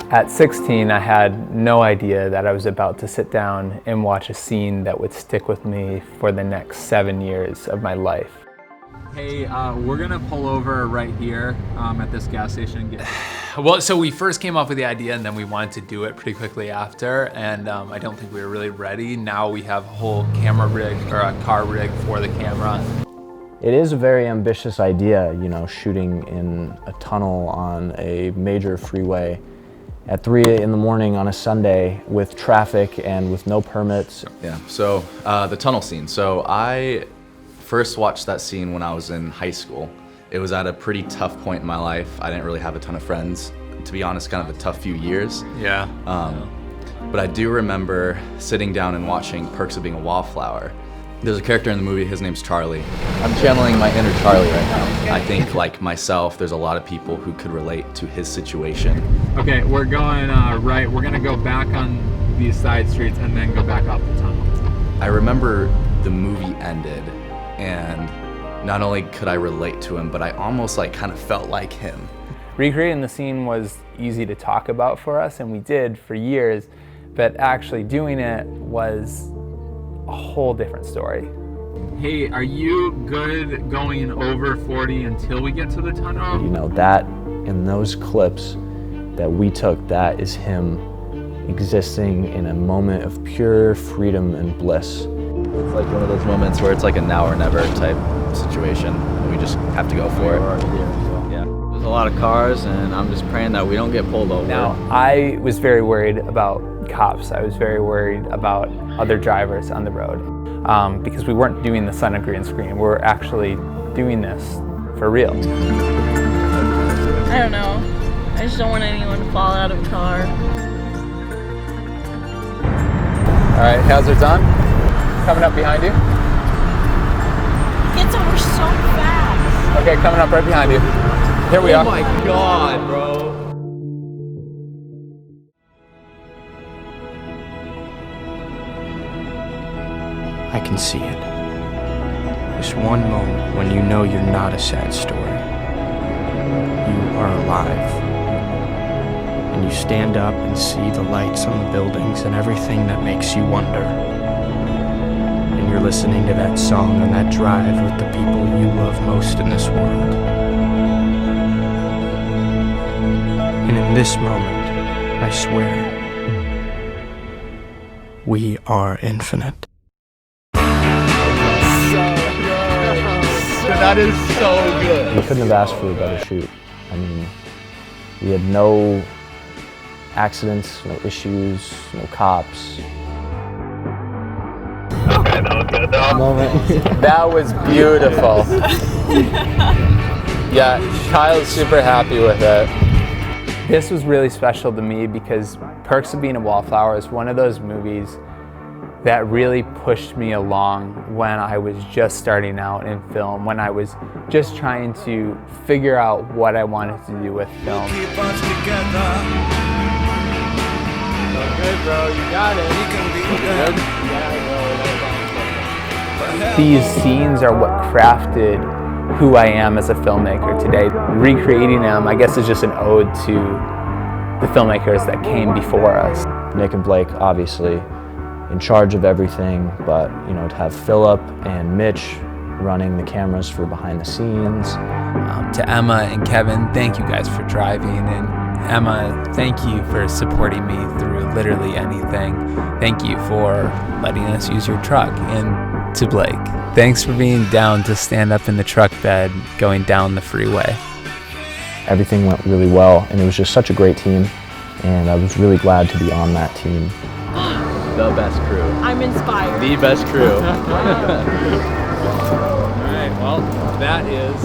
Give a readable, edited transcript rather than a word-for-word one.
At 16, I had no idea that I was about to sit down and watch a scene that would stick with me for the next 7 years of my life. Hey, we're gonna pull over right here at this gas station and get... Well, so we first came up with the idea and then we wanted to do it pretty quickly after, and I don't think we were really ready. Now we have a whole camera rig, or a car rig for the camera. It is a very ambitious idea, you know, shooting in a tunnel on a major freeway at 3 in the morning on a Sunday with traffic and with no permits. Yeah, so the tunnel scene. So I first watched that scene when I was in high school. It was at a pretty tough point in my life. I didn't really have a ton of friends. To be honest, kind of a tough few years. Yeah. But I do remember sitting down and watching Perks of Being a Wallflower. There's a character in the movie, his name's Charlie. I'm channeling my inner Charlie right now. I think, like myself, there's a lot of people who could relate to his situation. Okay, we're going right. We're gonna go back on these side streets and then go back up the tunnel. I remember the movie ended, and not only could I relate to him, but I almost like kind of felt like him. Recreating the scene was easy to talk about for us, and we did for years, but actually doing it was a whole different story. Hey, are you good going over 40 until we get to the tunnel? You know, that in those clips that we took, that is him existing in a moment of pure freedom and bliss. It's like one of those moments where it's like a now or never type situation, and we just have to go for it. Yeah, there's a lot of cars, and I'm just praying that we don't get pulled over. Now, I was very worried about cops. I was very worried about other drivers on the road because we weren't doing this on a green screen. We were actually doing this for real. I don't know. I just don't want anyone to fall out of a car. All right, hazards on. Coming up behind you. Gets over so fast. Okay, coming up right behind you. Here we are. Oh my God, bro. I can see it. This one moment when you know you're not a sad story. You are alive. And you stand up and see the lights on the buildings and everything that makes you wonder. And you're listening to that song on that drive with the people you love most in this world. And in this moment, I swear, we are infinite. That is so good. We couldn't have asked for a better shoot. I mean, we had no accidents, no issues, no cops. Okay, that was good though. Moment. That was beautiful. Yeah, Kyle's super happy with it. This was really special to me because Perks of Being a Wallflower is one of those movies that really pushed me along when I was just starting out in film, when I was just trying to figure out what I wanted to do with film. Keep us together. Good, bro, you got it. We can be good. These scenes are what crafted who I am as a filmmaker today. Recreating them, I guess, is just an ode to the filmmakers that came before us. Nick and Blake, obviously, in charge of everything, but you know, to have Philip and Mitch running the cameras for behind the scenes. To Emma and Kevin, thank you guys for driving, and Emma, thank you for supporting me through literally anything. Thank you for letting us use your truck. And to Blake, thanks for being down to stand up in the truck bed going down the freeway. Everything went really well, and it was just such a great team, and I was really glad to be on that team. The best crew. I'm inspired. The best crew. All right, well, that is